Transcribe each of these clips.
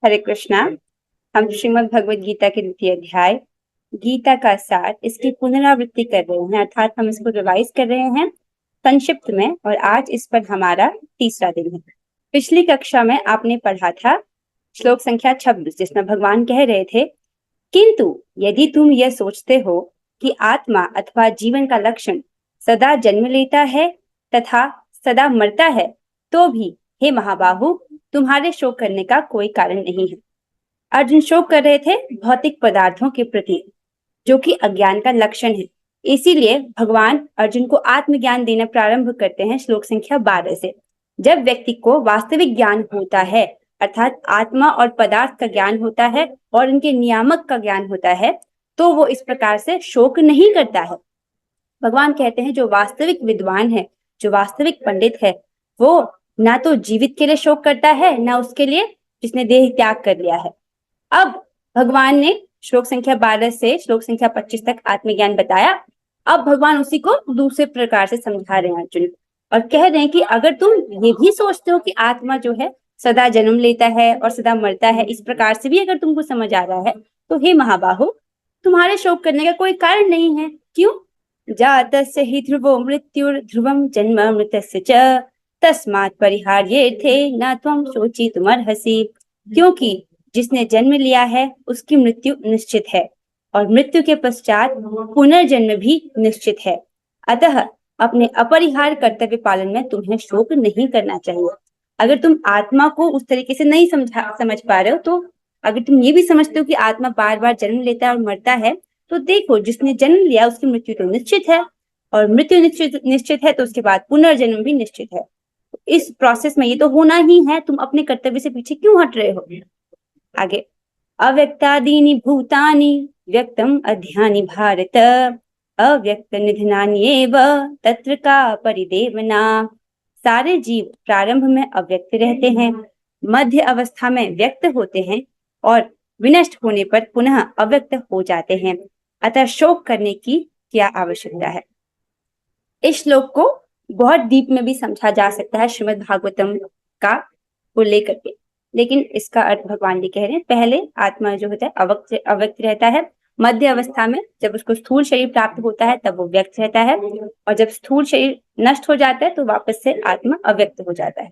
हरे कृष्णा। हम श्रीमद् भगवद गीता के द्वितीय अध्याय गीता का सार इसकी पुनरावृत्ति कर रहे हैं, अर्थात हम इसको रिवाइज कर रहे हैं संक्षिप्त में, और आज इस पर हमारा तीसरा दिन है। पिछली कक्षा में आपने पढ़ा था श्लोक संख्या 26, जिसमें भगवान कह रहे थे, किंतु यदि तुम यह सोचते हो कि आत्मा अथवा जीवन का लक्षण सदा जन्म लेता है तथा सदा मरता है, तो भी हे महाबाहु, तुम्हारे शोक करने का कोई कारण नहीं है। अर्जुन शोक कर रहे थे भौतिक पदार्थों के प्रति, जो कि अज्ञान का लक्षण है। इसीलिए भगवान अर्जुन को आत्मज्ञान देना प्रारंभ करते हैं श्लोक संख्या 12 से। जब व्यक्ति को वास्तविक ज्ञान होता है, अर्थात आत्मा और पदार्थ का ज्ञान होता है और उनके नियामक का ज्ञान होता है, तो वो इस प्रकार से शोक नहीं करता है। भगवान कहते हैं जो वास्तविक विद्वान है, जो वास्तविक पंडित है, वो ना तो जीवित के लिए शोक करता है, ना उसके लिए जिसने देह त्याग कर लिया है। अब भगवान ने श्लोक संख्या 12 से श्लोक संख्या 25 तक आत्मज्ञान बताया। अब भगवान उसी को दूसरे प्रकार से समझा रहे हैं अर्जुन, और कह रहे हैं कि अगर तुम ये भी सोचते हो कि आत्मा जो है सदा जन्म लेता है और सदा मरता है, इस प्रकार से भी अगर तुमको समझ आ रहा है, तो हे महाबाहु, तुम्हारे शोक करने का कोई कारण नहीं है। क्यों? जातस्य हि ध्रुवो मृत्युर् ध्रुवं जन्म मृतस्य च तस्मात् परिहार्येऽर्थे न त्वं शोचितुमर्हसि। क्योंकि जिसने जन्म लिया है उसकी मृत्यु निश्चित है, और मृत्यु के पश्चात पुनर्जन्म भी निश्चित है। अतः अपने अपरिहार्य कर्तव्य पालन में तुम्हें शोक नहीं करना चाहिए। अगर तुम आत्मा को उस तरीके से नहीं समझ पा रहे हो, तो अगर तुम ये भी समझते हो कि आत्मा बार बार जन्म लेता है और मरता है, तो देखो जिसने जन्म लिया उसकी मृत्यु तो निश्चित है, और मृत्यु निश्चित है तो उसके बाद पुनर्जन्म भी निश्चित है। इस प्रोसेस में ये तो होना ही है, तुम अपने कर्तव्य से पीछे क्यों हट रहे हो? आगे, अव्यक्तादीनि भूतानि व्यक्तम अध्यानि भारत अव्यक्त निधनान्येव तत्र का परिदेवना। सारे जीव प्रारंभ में अव्यक्त रहते हैं, मध्य अवस्था में व्यक्त होते हैं, और विनष्ट होने पर पुनः अव्यक्त हो जाते हैं। अतः शोक करने की क्या आवश्यकता है? इस श्लोक को बहुत डीप में भी समझा जा सकता है श्रीमद् भागवतम का को लेकर के, लेकिन इसका अर्थ भगवान जी कह रहे हैं, पहले आत्मा जो होता है अव्यक्त रहता है, मध्य अवस्था में जब उसको स्थूल शरीर प्राप्त होता है तब वो व्यक्त रहता है, और जब स्थूल शरीर नष्ट हो जाता है तो वापस से आत्मा अव्यक्त हो जाता है।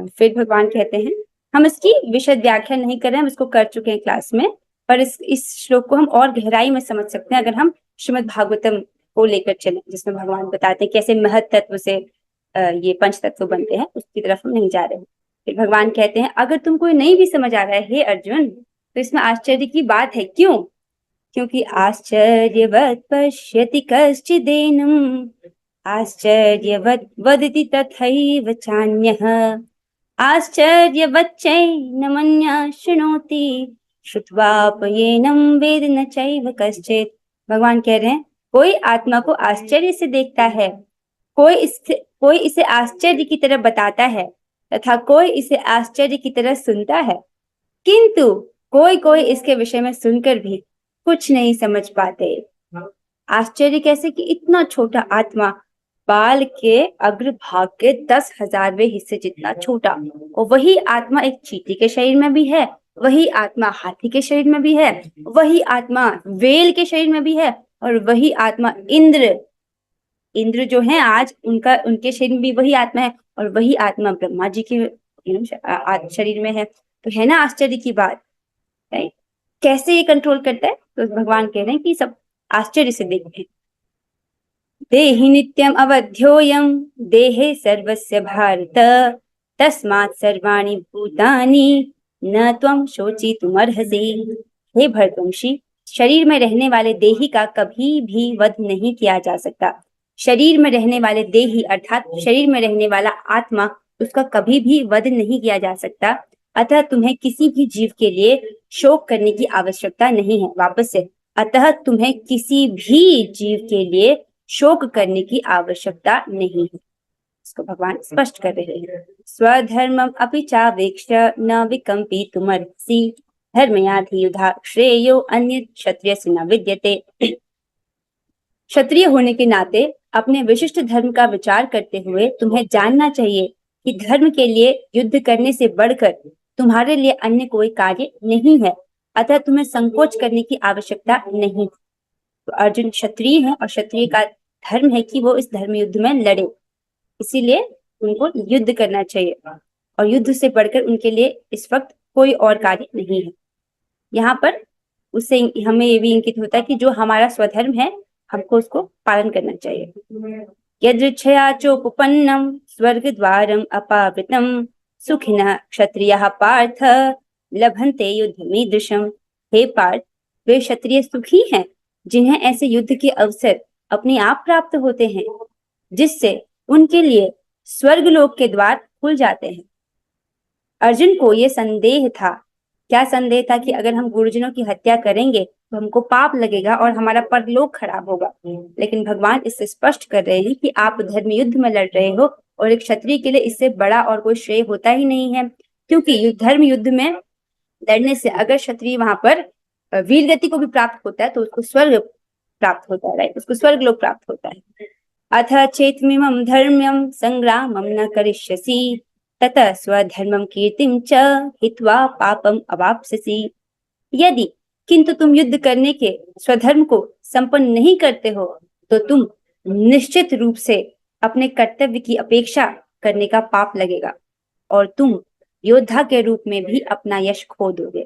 फिर भगवान कहते हैं, हम इसकी विशद व्याख्या नहीं कर रहे हैं, हम इसको कर चुके हैं क्लास में, पर इस श्लोक को हम और गहराई में समझ सकते हैं अगर हम श्रीमद् भागवतम को लेकर चले, जिसमें भगवान बताते हैं कैसे महत तत्व से ये पंच तत्व बनते हैं, उसकी तरफ हम नहीं जा रहे हैं। फिर भगवान कहते हैं, अगर तुमको नहीं भी समझ आ रहा है हे अर्जुन, तो इसमें आश्चर्य की बात है। क्यों? क्योंकि आश्चर्यवत् पश्यति कश्चिदेनम् आश्चर्यवत् वदति तथैव चान्यः आश्चर्यवच्चैनमन्यः शृणोति श्रुत्वाप्येनं वेद न चैव कश्चित्। भगवान कह रहे हैं, कोई आत्मा को आश्चर्य से देखता है, कोई इसे आश्चर्य की तरह बताता है, तथा कोई इसे आश्चर्य की तरह सुनता है, किंतु कोई इसके विषय में सुनकर भी कुछ नहीं समझ पाते। आश्चर्य कैसे कि इतना छोटा आत्मा, बाल के अग्रभाग के 10,000वें हिस्से जितना छोटा, और वही आत्मा एक चींटी के शरीर में भी है, वही आत्मा हाथी के शरीर में भी है, वही आत्मा वेल के शरीर में भी है, और वही आत्मा इंद्र जो है आज उनके शरीर में भी वही आत्मा है, और वही आत्मा ब्रह्मा जी के शरीर में है। तो है ना आश्चर्य की बात, राइट? कैसे ये कंट्रोल करता है? तो भगवान कह रहे हैं कि सब आश्चर्य से देखते हैं। देहि नित्यम अवध्योयम देहे सर्वस्य भारत तस्मात् सर्वाणि भूतानि न त्वं शोचितुमर्हसि। हे भरतवंशी, शरीर में रहने वाले देही का कभी भी वध नहीं किया जा सकता। शरीर में रहने वाले देही अर्थात शरीर में रहने वाला आत्मा, उसका कभी भी वध नहीं किया जा सकता। अतः तुम्हें किसी भी जीव के लिए शोक करने की आवश्यकता नहीं है। वापस से, अतः तुम्हें किसी भी जीव के लिए शोक करने की आवश्यकता नहीं है। इसको भगवान स्पष्ट कर रहे हैं। स्वधर्मम अपि चावेक्ष्य न विकम्पितुमर्हसि धर्मयाधियुधा श्रेयो अन्य क्षत्रिय से न विद्यते। क्षत्रिय होने के नाते अपने विशिष्ट धर्म का विचार करते हुए तुम्हें जानना चाहिए कि धर्म के लिए युद्ध करने से बढ़कर तुम्हारे लिए अन्य कोई कार्य नहीं है, अतः तुम्हें संकोच करने की आवश्यकता नहीं। तो अर्जुन क्षत्रिय है और क्षत्रिय का धर्म है कि वो इस धर्म युद्ध में लड़े, इसीलिए उनको युद्ध करना चाहिए और युद्ध से बढ़कर उनके लिए इस वक्त कोई और कार्य नहीं है। यहाँ पर उससे हमें ये भी इंगित होता है कि जो हमारा स्वधर्म है हमको उसको पालन करना चाहिए। यदृच्छया चोपपन्नम स्वर्ग द्वारम अपावृतम सुखिनः क्षत्रियः पार्थ लभन्ते युद्धमीदृशम। हे पार्थ, वे क्षत्रिय सुखी हैं जिन्हें ऐसे युद्ध के अवसर अपने आप प्राप्त होते हैं, जिससे उनके लिए स्वर्ग लोक के द्वार खुल जाते हैं। अर्जुन को ये संदेह था। क्या संदेह था? कि अगर हम गुरुजनों की हत्या करेंगे तो हमको पाप लगेगा और हमारा परलोक खराब होगा। लेकिन भगवान इससे स्पष्ट कर रहे हैं कि आप धर्म युद्ध में लड़ रहे हो और एक क्षत्रिय के लिए इससे बड़ा और कोई श्रेय होता ही नहीं है, क्योंकि धर्म युद्ध में लड़ने से अगर क्षत्रिय वहां पर वीर गति को भी प्राप्त होता है तो उसको स्वर्ग प्राप्त होता है, राइट, उसको स्वर्ग लोक प्राप्त होता है। अथ चेत्मिमं धर्म्यं संग्रामं न करिष्यसि ततः स्वधर्मं कीर्तिं च हित्वा पापम अवाप्स्यसि। यदि किंतु तुम युद्ध करने के स्वधर्म को संपन्न नहीं करते हो तो तुम निश्चित रूप से अपने कर्तव्य की अपेक्षा करने का पाप लगेगा और तुम योद्धा के रूप में भी अपना यश खो दोगे।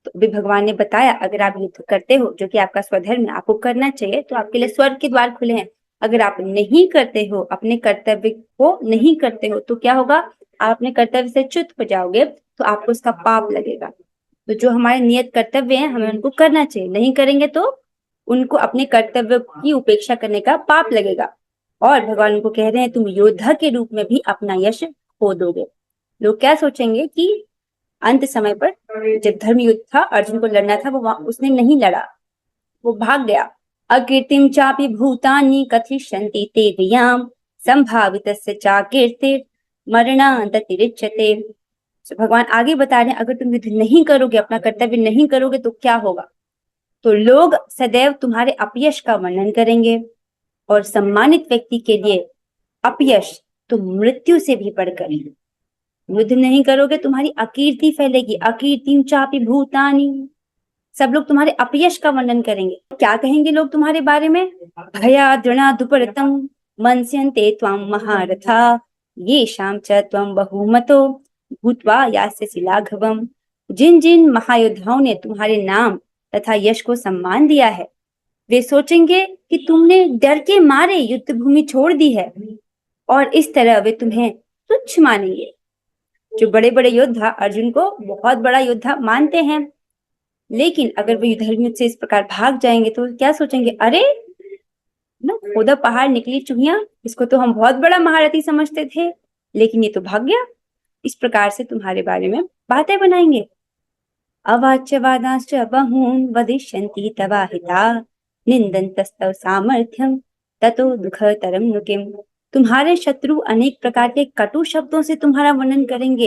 तो भी भगवान ने बताया अगर आप युद्ध करते हो जो कि आपका स्वधर्म है, आपको करना चाहिए, तो आपके लिए स्वर्ग के द्वार खुले हैं। अगर आप नहीं करते हो, अपने कर्तव्य को नहीं करते हो, तो क्या होगा? आप अपने कर्तव्य से च्युत हो जाओगे, तो आपको उसका पाप लगेगा। तो जो हमारे नियत कर्तव्य हैं हमें उनको करना चाहिए, नहीं करेंगे तो उनको अपने कर्तव्य की उपेक्षा करने का पाप लगेगा। और भगवान उनको कह रहे हैं तुम योद्धा के रूप में भी अपना यश खो दोगे। लोग क्या सोचेंगे कि अंत समय पर जब धर्म युद्ध था, अर्जुन को लड़ना था, वो उसने नहीं लड़ा, वो भाग गया। अकीर्तिम चापि भूतानि कथिष्यन्ति ते वियाम संभावितस्य चाकीर्तिर मरणान्ततिरिच्यते। भगवान आगे बता रहे हैं अगर तुम युद्ध नहीं करोगे, अपना कर्तव्य नहीं करोगे तो क्या होगा? तो लोग सदैव तुम्हारे अपयश का वर्णन करेंगे और सम्मानित व्यक्ति के लिए अपयश तो मृत्यु से भी बढ़कर है। युद्ध नहीं करोगे तुम्हारी अकीर्ति फैलेगी। अकीर्तिम चापि भूतानि, सब लोग तुम्हारे अपयश का वर्णन करेंगे। क्या कहेंगे लोग तुम्हारे बारे में? भया दृणादुपरतम मनस्यन्ते त्वां महारथा येषां च त्वं बहुमतो भूत्वा यास्यसि लाघवम्। जिन जिन महायोद्धाओं ने तुम्हारे नाम तथा यश को सम्मान दिया है, वे सोचेंगे कि तुमने डर के मारे युद्ध भूमि छोड़ दी है और इस तरह वे तुम्हें तुच्छ मानेंगे। जो बड़े बड़े योद्धा अर्जुन को बहुत बड़ा योद्धा मानते हैं, लेकिन अगर वो धर्म युद्ध से इस प्रकार भाग जाएंगे तो क्या सोचेंगे? अरे ना, खोदा पहाड़ निकली चूहिया, इसको तो हम बहुत बड़ा महारथी समझते थे, लेकिन ये तो भाग गया। इस प्रकार से तुम्हारे बारे में बातें बनाएंगे। अवाच्य वादांश्च बहून् वदिष्यन्ति तवाहिता निन्दन्तस्तव सामर्थ्यं ततो दुःखतरं नु किम्। तुम्हारे शत्रु अनेक प्रकार के कटु शब्दों से तुम्हारा वर्णन करेंगे,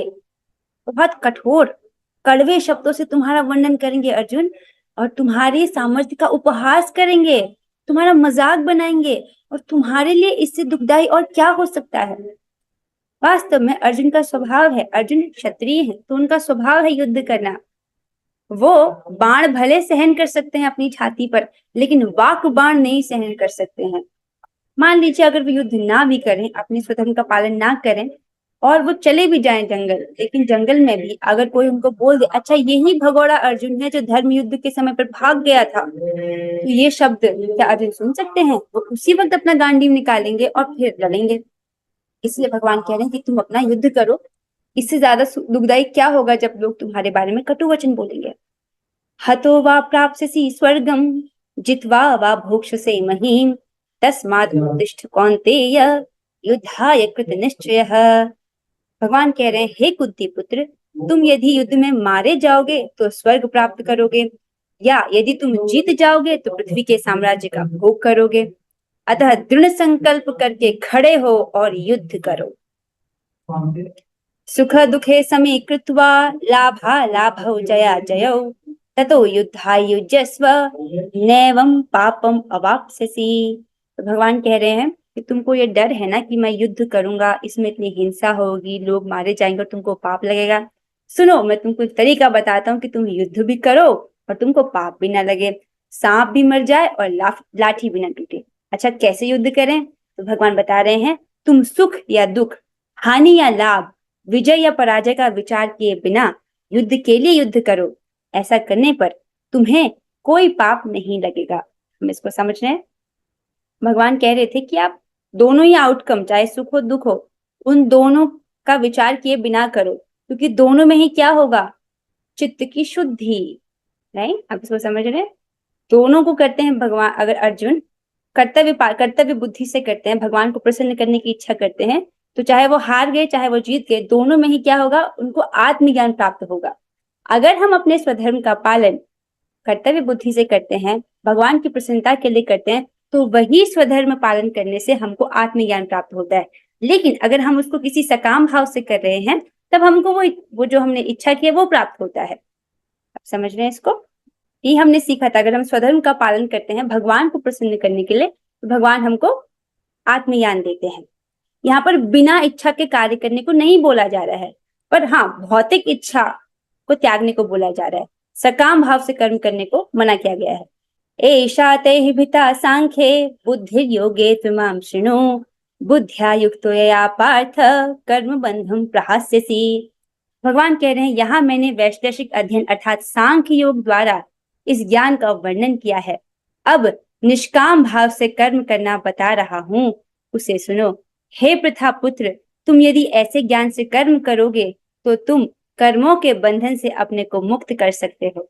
बहुत कठोर कड़वे शब्दों से तुम्हारा वर्णन करेंगे अर्जुन, और तुम्हारे सामर्थ्य का उपहास करेंगे, तुम्हारा मजाक बनाएंगे, और तुम्हारे लिए इससे दुखदाई और क्या हो सकता है? वास्तव में अर्जुन का स्वभाव है, अर्जुन क्षत्रिय है तो उनका स्वभाव है युद्ध करना। वो बाण भले सहन कर सकते हैं अपनी छाती पर, लेकिन वाक बाण नहीं सहन कर सकते हैं। मान लीजिए अगर वो युद्ध ना भी करें, अपने स्वधर्म का पालन ना करें और वो चले भी जाएं जंगल, लेकिन जंगल में भी अगर कोई उनको बोल दे अच्छा यही भगोड़ा अर्जुन है जो धर्म युद्ध के समय पर भाग गया था, तो ये शब्द क्या अर्जुन सुन सकते हैं? वो उसी वक्त अपना गांडीव निकालेंगे और फिर लड़ेंगे। इसलिए भगवान कह रहे हैं कि तुम अपना युद्ध करो, इससे ज्यादा दुखदाई क्या होगा जब लोग तुम्हारे बारे में कटु वचन बोलेंगे। हतो वा प्राप्स्यसि स्वर्गम जित्वा वा भोक्ष्यसे महीम तस्मात् उत्तिष्ठ कौन्तेय युद्धाय कृत निश्चयः। भगवान कह रहे हैं हे कुंती पुत्र, तुम यदि युद्ध में मारे जाओगे तो स्वर्ग प्राप्त करोगे, या यदि तुम जीत जाओगे तो पृथ्वी के साम्राज्य का भोग करोगे। अतः दृढ़ संकल्प करके खड़े हो और युद्ध करो। सुख दुखे समे कृत्वा लाभा लाभौ जया जयौ ततो युद्धाय युज्यस्व नैवं पापम अवाप्स्यसि। तो भगवान कह रहे हैं कि तुमको ये डर है ना कि मैं युद्ध करूंगा, इसमें इतनी हिंसा होगी, लोग मारे जाएंगे और तुमको पाप लगेगा। सुनो, मैं तुमको एक तरीका बताता हूँ कि तुम युद्ध भी करो और तुमको पाप भी ना लगे, सांप भी मर जाए और लाठी भी ना टूटे। अच्छा, कैसे युद्ध करें? तो भगवान बता रहे हैं, तुम सुख या दुख, हानि या लाभ, विजय या पराजय का विचार किए बिना युद्ध के लिए युद्ध करो। ऐसा करने पर तुम्हें कोई पाप नहीं लगेगा। हम इसको समझ रहे हैं? भगवान कह रहे थे कि आप दोनों ही आउटकम, चाहे सुख हो दुख हो, उन दोनों का विचार किए बिना करो, क्योंकि दोनों में ही क्या होगा? चित्त की शुद्धि। नहीं, आप इसको समझ रहे हैं? दोनों को करते हैं भगवान। अगर अर्जुन कर्तव्य बुद्धि से करते हैं, भगवान को प्रसन्न करने की इच्छा करते हैं, तो चाहे वो हार गए चाहे वो जीत गए, दोनों में ही क्या होगा? उनको आत्मज्ञान प्राप्त होगा। अगर हम अपने स्वधर्म का पालन कर्तव्य बुद्धि से करते हैं, भगवान की प्रसन्नता के लिए करते हैं, तो वही स्वधर्म पालन करने से हमको आत्मज्ञान प्राप्त होता है। लेकिन अगर हम उसको किसी सकाम भाव से कर रहे हैं, तब हमको वो जो हमने इच्छा की है वो प्राप्त होता है। आप समझ रहे हैं इसको? ये हमने सीखा था, अगर हम स्वधर्म का पालन करते हैं भगवान को प्रसन्न करने के लिए, तो भगवान हमको आत्मज्ञान देते हैं। यहाँ पर बिना इच्छा के कार्य करने को नहीं बोला जा रहा है, पर हाँ, भौतिक इच्छा को त्यागने को बोला जा रहा है। सकाम भाव से कर्म करने को मना किया गया है। एषा ते हिभिता सांख्ये बुद्धि योगे त्विमां शृणु, बुद्ध्या युक्तो यया पार्थ कर्म बंधम प्रहास्यसि। भगवान कह रहे हैं, यहाँ मैंने वैशेषिक अध्ययन अर्थात सांख्य योग द्वारा इस ज्ञान का वर्णन किया है। अब निष्काम भाव से कर्म करना बता रहा हूं, उसे सुनो। हे प्रथा पुत्र, तुम यदि ऐसे ज्ञान से कर्म करोगे तो तुम कर्मों के बंधन से अपने को मुक्त कर सकते हो।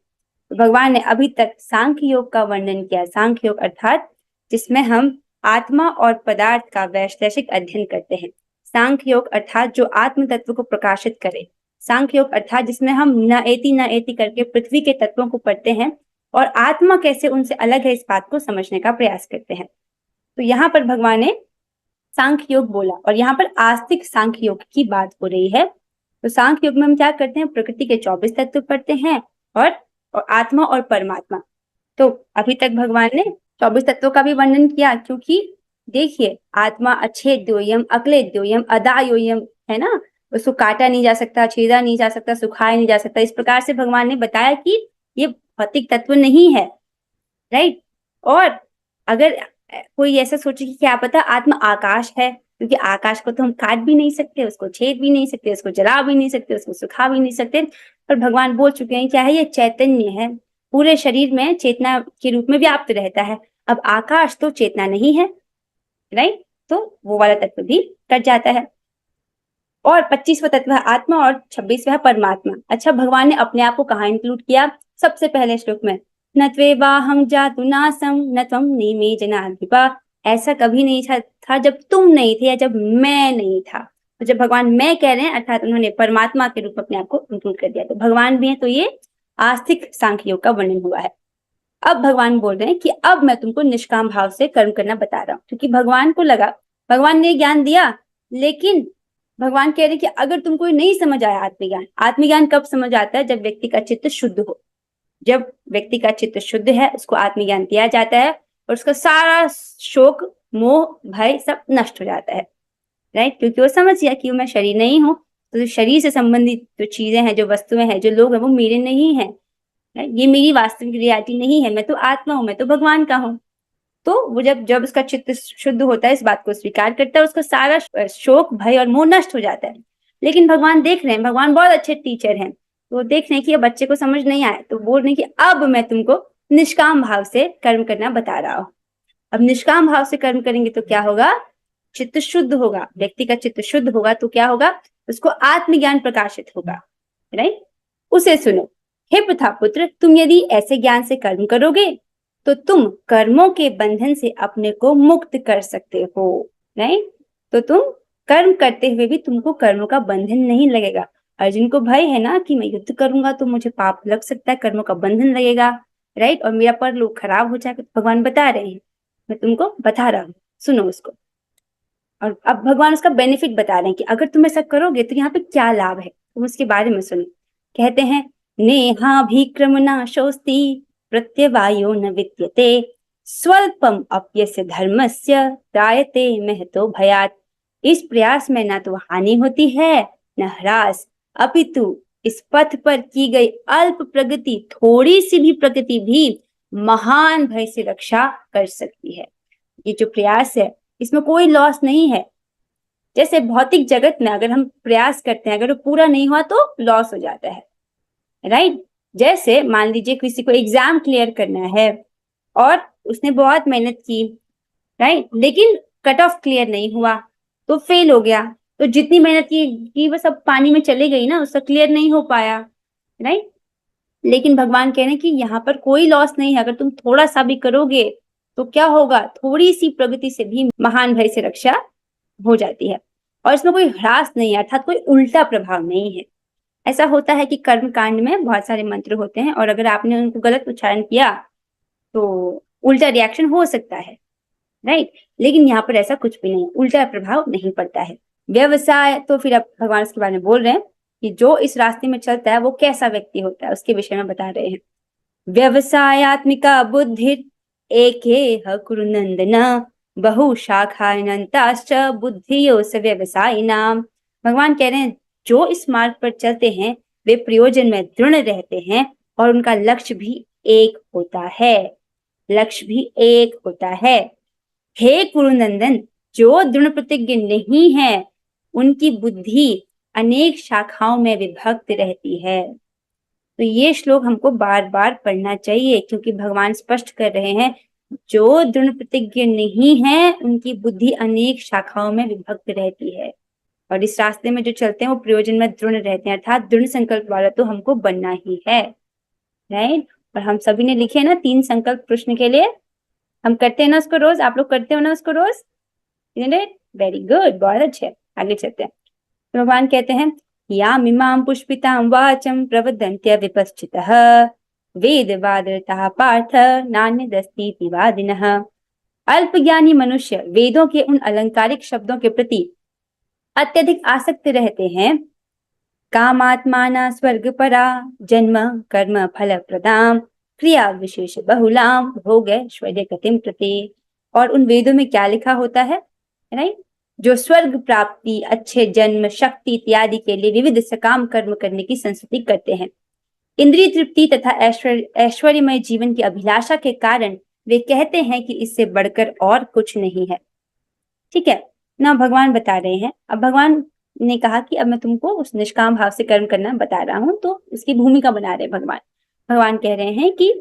तो भगवान ने अभी तक सांख्य योग का वर्णन किया। सांख्य योग अर्थात जिसमें हम आत्मा और पदार्थ का वैशेषिक अध्ययन करते हैं। सांख्य योग अर्थात जो आत्म तत्व को प्रकाशित करे। सांख्य योग अर्थात जिसमें हम न एति करके पृथ्वी के तत्वों को पढ़ते हैं और आत्मा कैसे उनसे अलग है इस बात को समझने का प्रयास करते हैं। तो यहाँ पर भगवान ने सांख्य योग बोला और यहाँ पर आस्तिक सांख्य योग की बात हो रही है। तो सांख्य योग में हम क्या करते हैं? प्रकृति के 24 तत्व पढ़ते हैं और आत्मा और परमात्मा। तो अभी तक भगवान ने 24 तत्वों का भी वर्णन किया, क्योंकि देखिए, आत्मा अच्छेद्योयम अक्लेद्योयम अदायोयम है ना, उसको काटा नहीं जा सकता, छेदा नहीं जा सकता, सुखाया नहीं जा सकता। इस प्रकार से भगवान ने बताया कि ये भौतिक तत्व नहीं है, राइट। और अगर कोई ऐसा सोचे कि क्या पता आत्मा आकाश है, क्योंकि आकाश को तो हम काट भी नहीं सकते, उसको छेद भी नहीं सकते, उसको जला भी नहीं सकते, उसको सुखा भी नहीं सकते। पर भगवान बोल चुके हैं क्या है? ये चैतन्य है, पूरे शरीर में चेतना के रूप में व्याप्त रहता है। अब आकाश तो चेतना नहीं है, राइट, तो वो वाला तत्व भी कट जाता है। और 25वां तत्व है आत्मा और 26वां है परमात्मा। अच्छा, भगवान ने अपने आप को कहाँ इंक्लूड किया? सबसे पहले श्लोक में, न त्वेवाहं जातु नासं न त्वं नीमे जनाधिपा। ऐसा कभी नहीं था जब तुम नहीं थे या जब मैं नहीं था। तो जब भगवान मैं कह रहे हैं अर्थात उन्होंने परमात्मा के रूप में अपने आप को इंक्लूड कर दिया। तो भगवान भी है, तो ये आस्तिक सांख्य योग का वर्णन हुआ है। अब भगवान बोल रहे हैं कि अब मैं तुमको निष्काम भाव से कर्म करना बता रहा हूँ, क्योंकि भगवान को लगा, भगवान ने ज्ञान दिया, लेकिन भगवान कह रहे हैं कि अगर तुमको नहीं समझ आया आत्मज्ञान, आत्मज्ञान कब समझ आता है? जब व्यक्ति का चित्त शुद्ध हो। जब व्यक्ति का चित्त शुद्ध है, उसको आत्मज्ञान दिया जाता है और उसका सारा शोक मोह भय सब नष्ट हो जाता है, राइट। क्योंकि वो समझ गया कि मैं शरीर नहीं हूँ, तो जो शरीर से संबंधित जो चीजें हैं, जो वस्तुएं हैं, जो लोग हैं, वो मेरे नहीं है, ये मेरी वास्तविक रियलिटी नहीं है। मैं तो आत्मा हूँ, मैं तो भगवान का हूँ। तो वो जब जब उसका चित्त शुद्ध होता है, इस बात को स्वीकार करता है, उसका सारा शोक भय और मोह नष्ट हो जाता है। लेकिन भगवान देख रहे हैं, भगवान बहुत अच्छे टीचर हैं, तो देख रहे हैं कि ये बच्चे को समझ नहीं आया, तो बोल रहे हैं कि अब मैं तुमको निष्काम भाव से कर्म करना बता रहा हूँ। अब निष्काम भाव से कर्म करेंगे तो क्या होगा? चित्त शुद्ध होगा। व्यक्ति का चित्त शुद्ध होगा तो क्या होगा? उसको आत्मज्ञान प्रकाशित होगा, राइट। उसे सुनो। हे प्रथा पुत्र, तुम यदि ऐसे ज्ञान से कर्म करोगे तो तुम कर्मों के बंधन से अपने को मुक्त कर सकते हो, राइट। तो तुम कर्म करते हुए भी तुमको कर्मों का बंधन नहीं लगेगा। अर्जुन को भय है ना कि मैं युद्ध करूंगा तो मुझे पाप लग सकता है, कर्मों का बंधन लगेगा, राइट, और मेरा परलोक खराब हो जाएगा। तो भगवान बता रहे हैं, मैं तुमको बता रहा हूँ, सुनो उसको। और अब भगवान उसका बेनिफिट बता रहे हैं कि अगर तुम ऐसा करोगे तो यहाँ पे क्या लाभ है, तुम उसके बारे में सुनो। कहते हैं, नेहाभिक्रम नाशोस्ति प्रत्यवायो न विद्यते, स्वल्पम अप्यस्य धर्मस्य त्रायते महतो भयात्। इस प्रयास में ना तो हानि होती है न ह्रास, अपितु इस पथ पर की गई अल्प प्रगति, थोड़ी सी भी प्रगति भी महान भय से रक्षा कर सकती है। ये जो प्रयास है इसमें कोई लॉस नहीं है। जैसे भौतिक जगत में अगर हम प्रयास करते हैं, अगर वो पूरा नहीं हुआ तो लॉस हो जाता है, राइट। जैसे मान लीजिए किसी को एग्जाम क्लियर करना है और उसने बहुत मेहनत की, राइट, लेकिन कट ऑफ क्लियर नहीं हुआ तो फेल हो गया, तो जितनी मेहनत की वो सब पानी में चली गई ना, उसका क्लियर नहीं हो पाया, राइट। लेकिन भगवान कह रहे हैं कि यहाँ पर कोई लॉस नहीं है, अगर तुम थोड़ा सा भी करोगे तो क्या होगा, थोड़ी सी प्रगति से भी महान भय से रक्षा हो जाती है। और इसमें कोई ह्रास नहीं है, अर्थात कोई उल्टा प्रभाव नहीं है। ऐसा होता है कि कर्म कांड में बहुत सारे मंत्र होते हैं और अगर आपने उनको गलत उच्चारण किया तो उल्टा रिएक्शन हो सकता है, राइट। लेकिन यहाँ पर ऐसा कुछ भी नहीं, उल्टा प्रभाव नहीं पड़ता है। व्यवसाय, तो फिर अब भगवान इसके बारे में बोल रहे हैं कि जो इस रास्ते में चलता है वो कैसा व्यक्ति होता है, उसके विषय में बता रहे हैं। व्यवसायात्मिका बुद्धि एके कुरुनंदन बहु शाखानंताश्च बुद्धियो स व्यवसायिनाम। भगवान कह रहे हैं जो इस मार्ग पर चलते हैं वे प्रयोजन में दृढ़ रहते हैं और उनका लक्ष्य भी एक होता है, लक्ष्य भी एक होता है। हे कुरुनंदन, जो दृढ़ प्रतिज्ञ नहीं है उनकी बुद्धि अनेक शाखाओं में विभक्त रहती है। तो ये श्लोक हमको बार बार पढ़ना चाहिए क्योंकि भगवान स्पष्ट कर रहे हैं जो दृढ़ प्रतिज्ञ नहीं है उनकी बुद्धि अनेक शाखाओं में विभक्त रहती है और इस रास्ते में जो चलते हैं वो प्रयोजन में दृढ़ रहते हैं, अर्थात दृढ़ संकल्प वाला तो हमको बनना ही है, राइट। और हम सभी ने लिखे ना 3 संकल्प कृष्ण के लिए, हम करते हैं ना उसको रोज, आप लोग करते हो ना उसको रोज, वेरी गुड, बहुत अच्छे। आगे चलते हैं। तो भगवान कहते हैं यामिमां पुष्पितां वाचं प्रवदन्त्य विपश्चितः वेदवादरतः पार्थ नान्यदस्तीति वादिनः। अल्पज्ञानी मनुष्य वेदों के उन अलंकारिक शब्दों के प्रति अत्यधिक आसक्त रहते हैं। कामात्माना स्वर्गपरा जन्म कर्म फल प्रदाम क्रिया विशेष बहुलाम भोगैश्वर्य गतिम प्रति। और उन वेदों में क्या लिखा होता है, राइट, जो स्वर्ग प्राप्ति, अच्छे जन्म, शक्ति इत्यादि के लिए विविध सकाम कर्म करने की संस्तुति करते हैं। इंद्रिय तृप्ति तथा ऐश्वर्यमय जीवन की अभिलाषा के कारण वे कहते हैं कि इससे बढ़कर और कुछ नहीं है। ठीक है ना, भगवान बता रहे हैं। अब भगवान ने कहा कि अब मैं तुमको उस निष्काम भाव से कर्म करना बता रहा हूं, तो इसकी भूमिका बना रहे भगवान। भगवान कह रहे हैं कि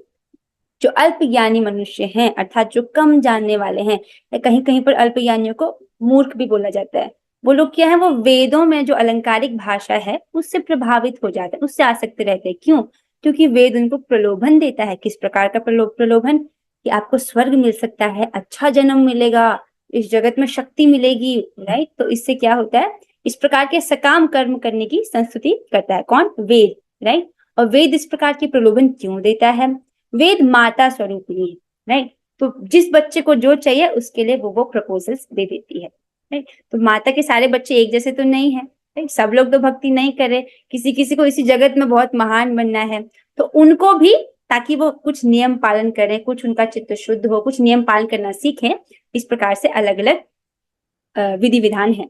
जो अल्पज्ञानी मनुष्य हैं, अर्थात जो कम जानने वाले हैं, या कहीं कहीं पर अल्पज्ञानियों को मूर्ख भी बोला जाता है, वो लोग क्या है, वो वेदों में जो अलंकारिक भाषा है उससे प्रभावित हो जाते हैं, उससे आसक्त रहते हैं। क्यों? क्योंकि वेद उनको प्रलोभन देता है। किस प्रकार का प्रलोभन? कि आपको स्वर्ग मिल सकता है, अच्छा जन्म मिलेगा, इस जगत में शक्ति मिलेगी, राइट। तो इससे क्या होता है, इस प्रकार के सकाम कर्म करने की संस्तुति करता है कौन? वेद, राइट। और वेद इस प्रकार के प्रलोभन क्यों देता है? वेद माता स्वरूपिणी है, राइट। तो जिस बच्चे को जो चाहिए उसके लिए वो प्रपोजल्स दे देती है, राइट। तो माता के सारे बच्चे एक जैसे तो नहीं है, राइट। सब लोग तो भक्ति नहीं करे, किसी किसी को इसी जगत में बहुत महान बनना है, तो उनको भी, ताकि वो कुछ नियम पालन करें, कुछ उनका चित्त शुद्ध हो, कुछ नियम पालन करना सीखें, इस प्रकार से अलग अलग विधि विधान है।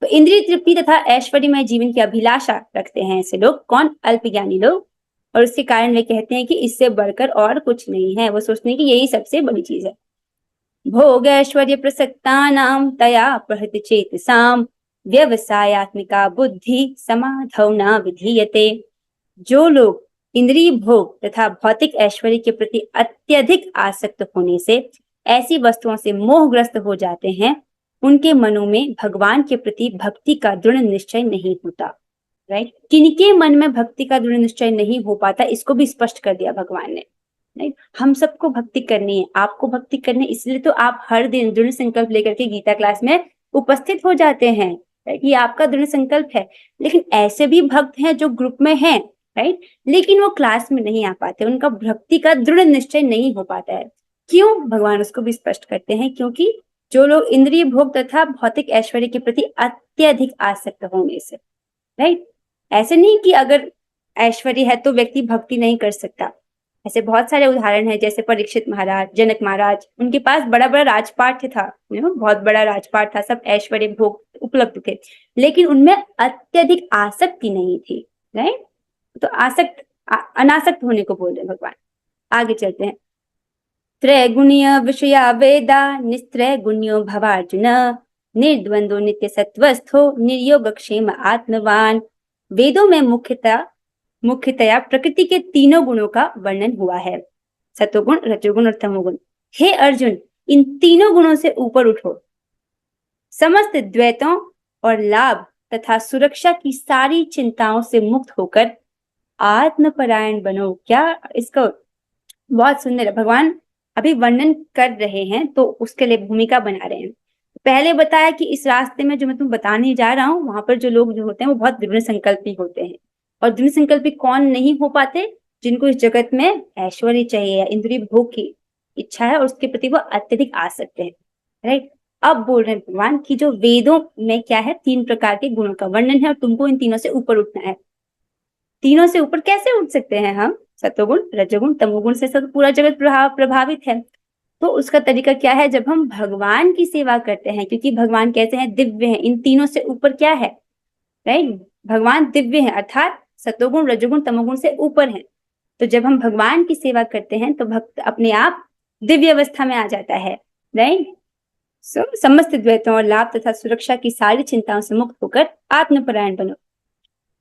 तो इंद्रिय तृप्ति तथा ऐश्वर्यमय जीवन की अभिलाषा रखते हैं ऐसे लोग, कौन? अल्पज्ञानी लोग। और उसके कारण वे कहते हैं कि इससे बढ़कर और कुछ नहीं है, वो सोचते हैं कि यही सबसे बड़ी चीज है। भोग ऐश्वर्य प्रसक्तानां तया प्रहृत चेतसाम व्यवसायात्मिका बुद्धि समाधौ न विधीयते। जो लोग इंद्रिय भोग तथा भौतिक ऐश्वर्य के प्रति अत्यधिक आसक्त होने से ऐसी वस्तुओं से मोहग्रस्त हो जाते हैं, उनके मनों में भगवान के प्रति भक्ति का दृढ़ निश्चय नहीं होता, राइट। किनके मन में भक्ति का दृढ़ निश्चय नहीं हो पाता, इसको भी स्पष्ट कर दिया भगवान ने, राइट। हम सबको भक्ति करनी है, आपको भक्ति करनी है, इसलिए तो आप हर दिन दृढ़ संकल्प लेकर के गीता क्लास में उपस्थित हो जाते हैं, राइट। ये आपका दृढ़ संकल्प है। लेकिन ऐसे भी भक्त हैं जो ग्रुप में हैं, राइट, लेकिन वो क्लास में नहीं आ पाते, उनका भक्ति का दृढ़ निश्चय नहीं हो पाता है। क्यों? भगवान उसको भी स्पष्ट करते हैं, क्योंकि जो लोग इंद्रिय भोग तथा भौतिक ऐश्वर्य के प्रति अत्यधिक आसक्त होने से, राइट। ऐसे नहीं कि अगर ऐश्वर्य है तो व्यक्ति भक्ति नहीं कर सकता। ऐसे बहुत सारे उदाहरण हैं, जैसे परीक्षित महाराज, जनक महाराज, उनके पास बड़ा बड़ा राजपाट था, बहुत बड़ा राजपाट था, सब ऐश्वर्य भोग उपलब्ध थे, लेकिन उनमें अत्यधिक आसक्ति नहीं थी, राइट। तो अनासक्त होने को बोल रहे हैं भगवान। आगे चलते हैं। त्रैगुण्य विषया वेदा निस्त्रय गुण्यो भवार्जुन निर्द्वंदो नित्य सत्वस्थो निर्योग क्षेम आत्मवान। वेदों में मुख्यतया प्रकृति के तीनों गुणों का वर्णन हुआ है, सतोगुण, रजोगुण और तमोगुण। हे अर्जुन, इन तीनों गुणों से ऊपर उठो, समस्त द्वैतों और लाभ तथा सुरक्षा की सारी चिंताओं से मुक्त होकर आत्मपरायण बनो। क्या इसका बहुत सुंदर है। भगवान अभी वर्णन कर रहे हैं तो उसके लिए भूमिका बना रहे हैं। पहले बताया कि इस रास्ते में जो मैं तुम्हें बताने जा रहा हूँ, वहां पर जो लोग जो होते हैं वो बहुत दृढ़ संकल्पी होते हैं। और दृढ़ संकल्पी कौन नहीं हो पाते? जिनको इस जगत में ऐश्वर्य चाहिए या इंद्रिय भोग की इच्छा है और उसके प्रति वो अत्यधिक आसक्त है। राइट। अब बोल रहे हैं भगवान कि जो वेदों में क्या है, 3 प्रकार के गुणों का वर्णन है और तुमको इन तीनों से ऊपर उठना है। तीनों से ऊपर कैसे उठ सकते हैं हम? सतोगुण, रजोगुण, तमोगुण से सब पूरा जगत प्रभावित है। तो उसका तरीका क्या है? जब हम भगवान की सेवा करते हैं, क्योंकि भगवान कैसे हैं? दिव्य हैं। इन तीनों से ऊपर क्या है? राइट, भगवान दिव्य है, अर्थात सतोगुण, रजोगुण, तमोगुण से ऊपर है। तो जब हम भगवान की सेवा करते हैं तो भक्त अपने आप दिव्य अवस्था में आ जाता है। राइट। समस्त द्वैतों और लाभ तथा सुरक्षा की सारी चिंताओं से मुक्त होकर आत्मपरायण बनो।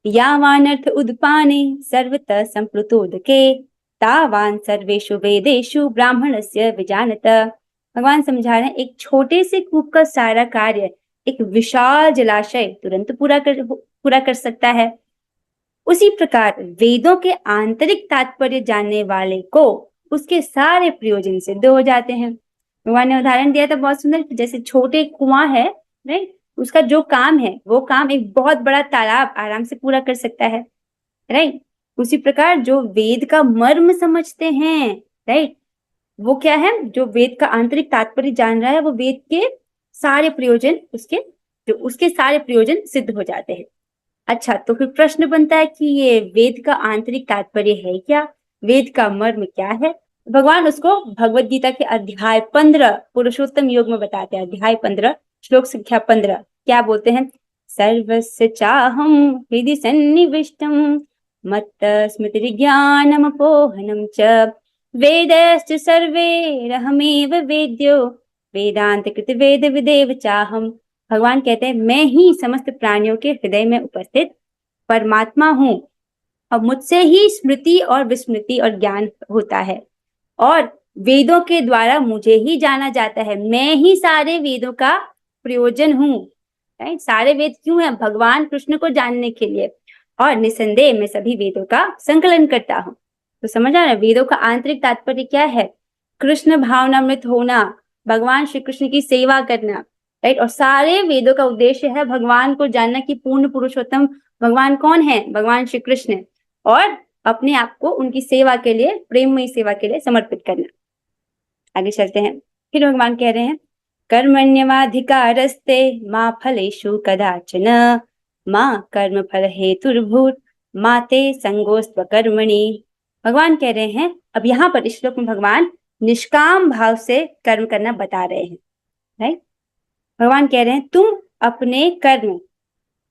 यावानर्थ उद्पाने सर्वतः संप्लुतोदके तावान सर्वेषु वेदेषु ब्राह्मणस्य विजानत। भगवान समझा रहे हैं, एक छोटे से कूप का सारा कार्य एक विशाल जलाशय तुरंत पूरा कर सकता है। उसी प्रकार वेदों के आंतरिक तात्पर्य जानने वाले को उसके सारे प्रयोजन सिद्ध हो जाते हैं। भगवान ने उदाहरण दिया था बहुत सुंदर, जैसे छोटे कुआं है, राइट, उसका जो काम है वो काम एक बहुत बड़ा तालाब आराम से पूरा कर सकता है। राइट। उसी प्रकार जो वेद का मर्म समझते हैं, राइट, वो क्या है? जो वेद का आंतरिक तात्पर्य जान रहा है वो वेद के सारे प्रयोजन उसके सारे प्रयोजन सिद्ध हो जाते हैं। अच्छा, तो फिर प्रश्न बनता है कि ये वेद का आंतरिक तात्पर्य है क्या? वेद का मर्म क्या है? भगवान उसको भगवत गीता के अध्याय 15 पुरुषोत्तम योग में बताते हैं। अध्याय 15 श्लोक संख्या 15 क्या बोलते हैं? सर्वस्य चाहम हृदि सन्निविष्टम मत्त स्मृतिर्ज्ञानमपोहनम च वेदश्च सर्वैरहमेव वेद्यो वेदांत कृत वेद विदेव चाहम। भगवान कहते हैं, मैं ही समस्त प्राणियों के हृदय में उपस्थित परमात्मा हूँ और मुझसे ही स्मृति और विस्मृति और ज्ञान होता है और वेदों के द्वारा मुझे ही जाना जाता है। मैं ही सारे वेदों का प्रयोजन हूँ। राइट। सारे वेद क्यों है? भगवान कृष्ण को जानने के लिए, और निसंदेह मैं सभी वेदों का संकलन करता हूँ। तो समझ आ रहा है वेदों का आंतरिक तात्पर्य क्या है? कृष्ण भावनामृत होना, भगवान श्री कृष्ण की सेवा करना। राइट। और सारे वेदों का उद्देश्य है भगवान को जानना कि पूर्ण पुरुषोत्तम भगवान कौन है? भगवान श्री कृष्ण। और अपने आप को उनकी सेवा के लिए, प्रेममयी सेवा के लिए समर्पित करना। आगे चलते हैं। फिर भगवान कह रहे हैं, कर्मण्यवाधिकारस्ते मां फलेषु कदाचन मां कर्म फल हेतुर्भूत माते संगोस्त्व कर्मणि। भगवान कह रहे हैं, अब यहाँ पर इस श्लोक में भगवान निष्काम भाव से कर्म करना बता रहे हैं। राइट। भगवान कह रहे हैं,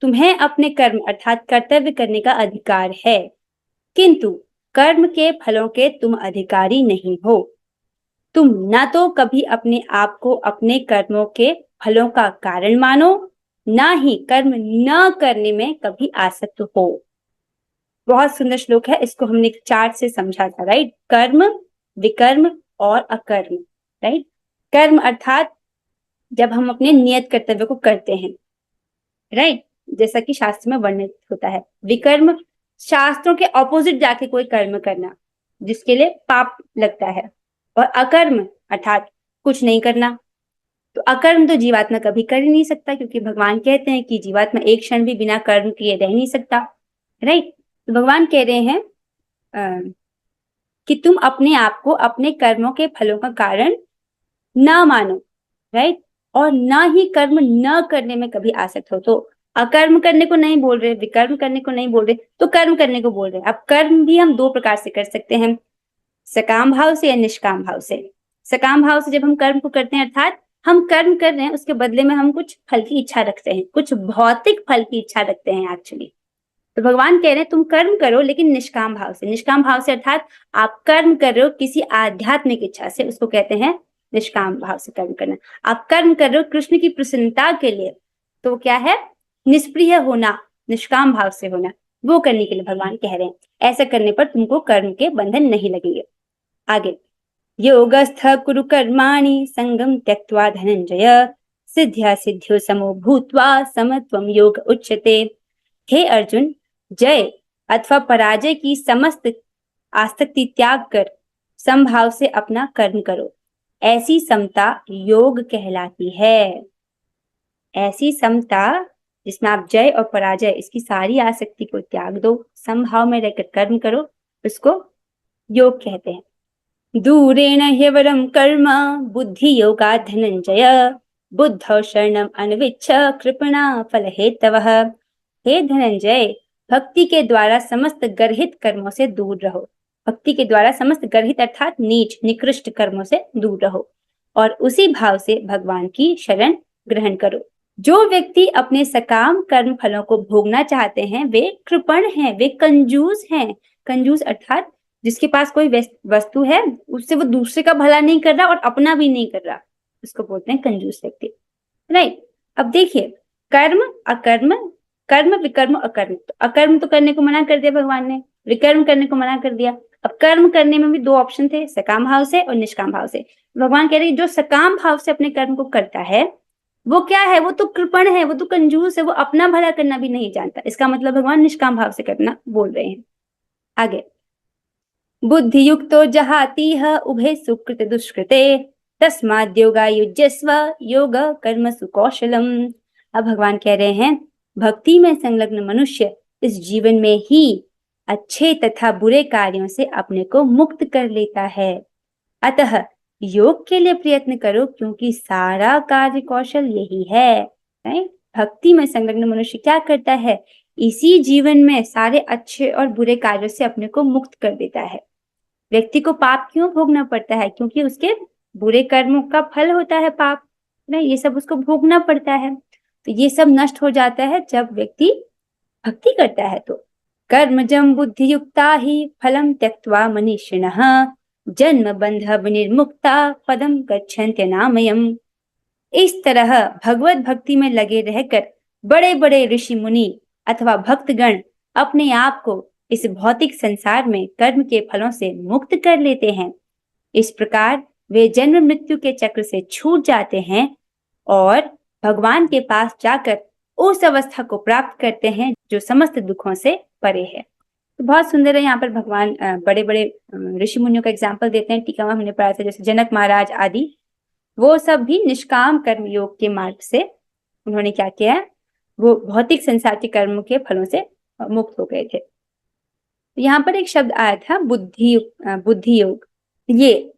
तुम्हें अपने कर्म अर्थात कर्तव्य करने का अधिकार है, किंतु कर्म के फलों के तुम अधिकारी नहीं हो। तुम ना तो कभी अपने आप को अपने कर्मों के फलों का कारण मानो, ना ही कर्म न करने में कभी आसक्त हो। बहुत सुंदर श्लोक है, इसको हमने एक चार्ट से समझा था। राइट। कर्म, विकर्म और अकर्म। राइट। कर्म अर्थात जब हम अपने नियत कर्तव्य को करते हैं, राइट, जैसा कि शास्त्र में वर्णित होता है। विकर्म, शास्त्रों के ऑपोजिट जाके कोई कर्म करना जिसके लिए पाप लगता है। और अकर्म अर्थात कुछ नहीं करना। तो अकर्म तो जीवात्मा कभी कर ही नहीं सकता, क्योंकि भगवान कहते हैं कि जीवात्मा एक क्षण भी बिना कर्म किए रह नहीं सकता। राइट। तो भगवान कह रहे हैं कि तुम अपने आप को अपने कर्मों के फलों का कारण ना मानो। राइट। और ना ही कर्म न करने में कभी आसक्त हो। तो अकर्म करने को नहीं बोल रहे, विकर्म करने को नहीं बोल रहे, तो कर्म करने को बोल रहे। अब कर्म भी हम 2 प्रकार से कर सकते हैं, सकाम भाव से या निष्काम भाव से। सकाम भाव से जब हम कर्म को करते हैं, अर्थात हम कर्म कर रहे हैं, उसके बदले में हम कुछ फल की इच्छा रखते हैं, कुछ भौतिक फल की इच्छा रखते हैं एक्चुअली। तो भगवान कह रहे हैं तुम कर्म करो लेकिन निष्काम भाव से। निष्काम भाव से अर्थात आप कर्म कर रहे हो किसी आध्यात्मिक इच्छा से, उसको कहते हैं निष्काम भाव से कर्म करना। आप कर्म कर रहे हो कृष्ण की प्रसन्नता के लिए, तो क्या है, निष्प्रिय होना, निष्काम भाव से होना, वो करने के लिए भगवान कह रहे हैं। ऐसा करने पर तुमको कर्म के बंधन नहीं लगेंगे। आगे, योगस्थ कुरु कर्माणि संगम त्यक्त्वा धनंजय सिद्ध्या सिद्ध्यो समो भूत्वा समत्वम योग उच्यते। हे अर्जुन, जय अथवा पराजय की समस्त आसक्ति त्याग कर समभाव से अपना कर्म करो, ऐसी समता योग कहलाती है। ऐसी समता जिसमें आप जय और पराजय इसकी सारी आसक्ति को त्याग दो, समभाव में रहकर कर्म करो, उसको योग कहते हैं। दूरेण ह्यवरम कर्म बुद्धि योगा धनंजय बुद्धौ शरणम अन्विच्छ कृपणा फल हेतवः। हे धनंजय, भक्ति के द्वारा समस्त गर्हित कर्मों से दूर रहो। भक्ति के द्वारा समस्त गर्हित अर्थात नीच निकृष्ट कर्मों से दूर रहो और उसी भाव से भगवान की शरण ग्रहण करो। जो व्यक्ति अपने सकाम कर्म फलों को भोगना चाहते हैं वे कृपण हैं, वे कंजूस हैं। कंजूस अर्थात जिसके पास कोई वस्तु है उससे वो दूसरे का भला नहीं कर रहा और अपना भी नहीं कर रहा, उसको बोलते हैं कंजूस व्यक्ति, राइट। अब देखिए, कर्म अकर्म, कर्म विकर्म अकर्म। तो अकर्म तो करने को मना कर दिया भगवान ने, विकर्म करने को मना कर दिया। अब कर्म करने में भी दो ऑप्शन थे, सकाम भाव से और निष्काम भाव से। भगवान कह रहे हैं जो सकाम भाव से अपने कर्म को करता है वो क्या है, वो तो कृपण है, वो तो कंजूस है, वो अपना भला करना भी नहीं जानता। इसका मतलब भगवान निष्काम भाव से करना बोल रहे हैं। आगे, बुद्धि युक्तो जहातीह उभे सुकृत दुष्कृते तस्माद् योगा युज्यस्व योग कर्म सुकौशलम। अब भगवान कह रहे हैं भक्ति में संलग्न मनुष्य इस जीवन में ही अच्छे तथा बुरे कार्यों से अपने को मुक्त कर लेता है। अतः योग के लिए प्रयत्न करो क्योंकि सारा कार्य कौशल यही है। भक्ति में संलग्न मनुष्य क्या करता है, इसी जीवन में सारे अच्छे और बुरे कार्यों से अपने को मुक्त कर देता है। व्यक्ति को पाप क्यों भोगना पड़ता है, क्योंकि उसके बुरे कर्मों का फल होता है पाप, नहीं, ये सब उसको भोगना पड़ता है। तो ये सब नष्ट हो जाता है जब व्यक्ति भक्ति करता है। तो कर्मजं बुद्धि युक्ता ही फलम त्यक्त्वा मनीषिणः जन्म बंध विनिर्मुक्ता पदम गच्छन्त्यनामयम्। इस तरह भगवत भक्ति में लगे रहकर बड़े बड़े ऋषि मुनि अथवा भक्तगण अपने आप को इस भौतिक संसार में कर्म के फलों से मुक्त कर लेते हैं। इस प्रकार वे जन्म मृत्यु के चक्र से छूट जाते हैं और भगवान के पास जाकर उस अवस्था को प्राप्त करते हैं जो समस्त दुखों से परे है। तो बहुत सुंदर है, यहाँ पर भगवान बड़े बड़े ऋषि मुनियों का एग्जाम्पल देते हैं। टीका में हमने पढ़ा था जैसे जनक महाराज आदि, वो सब भी निष्काम कर्म योग के मार्ग से उन्होंने क्या किया है, वो भौतिक संसार के कर्म के फलों से मुक्त हो गए थे। यहाँ पर एक शब्द आया था बुद्धि योग। ये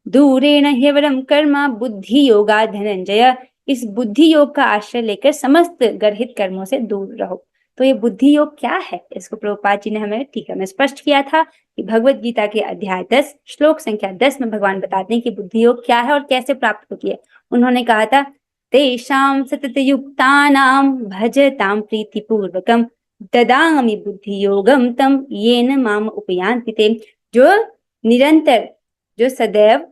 दूरेण ह्यवरम कर्म बुद्धि योगा धनंजय, इस बुद्धि योग का आश्रय लेकर समस्त गर्हित कर्मों से दूर रहो। तो ये बुद्धि योग क्या है, इसको प्रभुपाद जी ने हमें टीका में स्पष्ट किया था कि भगवत गीता के अध्याय 10 श्लोक संख्या 10 में भगवान बताते हैं कि बुद्धि योग क्या है और कैसे प्राप्त होती है। उन्होंने कहा था तेषां सतत युक्तानां भजतां प्रीतिपूर्वकम ददामि बुद्धि योगम तम येन माम उपयान्ति ते। जो निरंतर, जो सदैव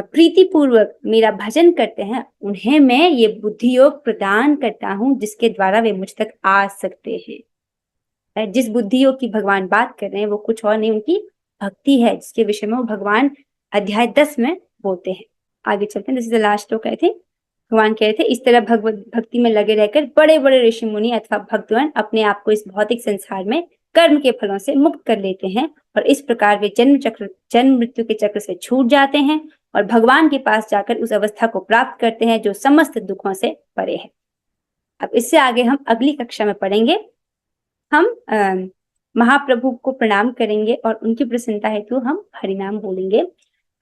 प्रीति पूर्वक मेरा भजन करते हैं उन्हें मैं ये बुद्धि योग प्रदान करता हूं जिसके द्वारा वे मुझ तक आ सकते हैं। जिस बुद्धि योग की भगवान बात कर रहे हैं वो कुछ और नहीं, उनकी भक्ति है, जिसके विषय में वो भगवान अध्याय 10 में बोलते हैं। आगे चलते हैं, दिस इज द लास्ट श्लोक आई थिंक। भगवान कह रहे थे इस तरह भगवत भक्ति में लगे रहकर बड़े बड़े ऋषि मुनि अथवा भक्तगण अपने आप को इस भौतिक संसार में कर्म के फलों से मुक्त कर लेते हैं और इस प्रकार वे जन्म मृत्यु के चक्र से छूट जाते हैं और भगवान के पास जाकर उस अवस्था को प्राप्त करते हैं जो समस्त दुखों से परे है। अब इससे आगे हम अगली कक्षा में पढ़ेंगे। हम महाप्रभु को प्रणाम करेंगे और उनकी प्रसन्नता हेतु हम हरिनाम बोलेंगे।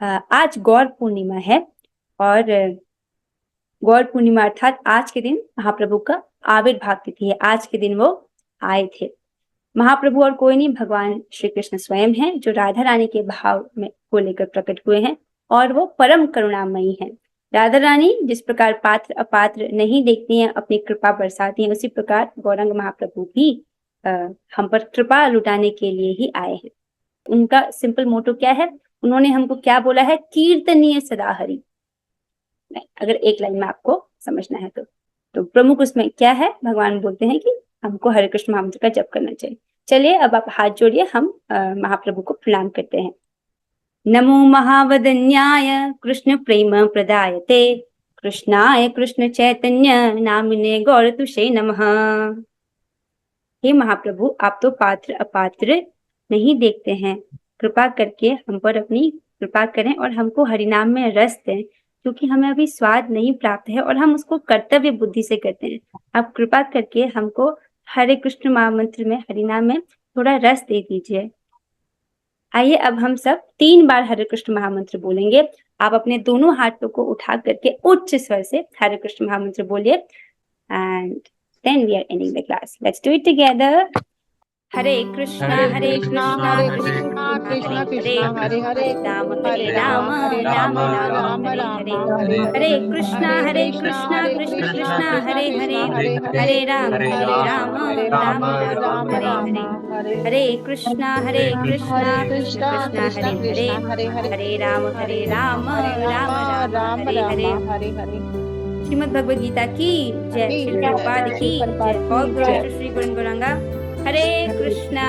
आज गौर पूर्णिमा है और गौर पूर्णिमा अर्थात आज के दिन महाप्रभु का आविर्भाव तिथि है। आज के दिन वो आए थे। महाप्रभु और कोई नहीं, भगवान श्री कृष्ण स्वयं हैं जो राधा रानी के भाव में को लेकर प्रकट हुए हैं और वो परम करुणामयी हैं। राधा रानी जिस प्रकार पात्र अपात्र नहीं देखती हैं, अपनी कृपा बरसाती हैं, उसी प्रकार गौरंग महाप्रभु भी हम पर कृपा लुटाने के लिए ही आए हैं। उनका सिंपल मोटो क्या है? उन्होंने हमको क्या बोला है? कीर्तनीय सदा हरि। अगर एक लाइन में आपको समझना है तो प्रमुख उसमें क्या है? भगवान बोलते हैं कि हमको हरे कृष्ण महामंत्र का जप करना चाहिए। चलिए अब आप हाथ जोड़िए, हम महाप्रभु को प्रणाम करते हैं। नमो महावदन्याय कृष्ण प्रेम प्रदायते कृष्णाय कृष्ण चैतन्य नामिने गौरतुषे नमः। हे महाप्रभु, आप तो पात्र अपात्र नहीं देखते हैं, कृपा करके हम पर अपनी कृपा करें और हमको हरिनाम में रस दें, क्योंकि हमें अभी स्वाद नहीं प्राप्त है और हम उसको कर्तव्य बुद्धि से करते हैं। आप कृपा करके हमको हरे कृष्ण महामंत्र में, हरिनाम में थोड़ा रस दे दीजिए। आइए अब हम सब 3 बार हरे कृष्ण महामंत्र बोलेंगे। आप अपने दोनों हाथों को उठा करके उच्च स्वर से हरे कृष्ण महामंत्र बोलिए and then we are ending the class. Let's do it together. Hare Krishna, Hare Krishna, Krishna Krishna, Hare Hare, Hare Rama, Rama Rama, Hare Hare, Hare Krishna, Hare Krishna, Krishna Krishna, Hare Hare, Hare Rama, Rama Rama, Hare Hare, Hare Krishna, Hare Krishna, Krishna Krishna, Hare Hare, Hare Rama, Rama Rama, Hare Hare। Shrimad Bhagavad Gita की जय, श्री प्रभुपाद की जय। All glory to Shri Guru Gauranga. Hare Krishna.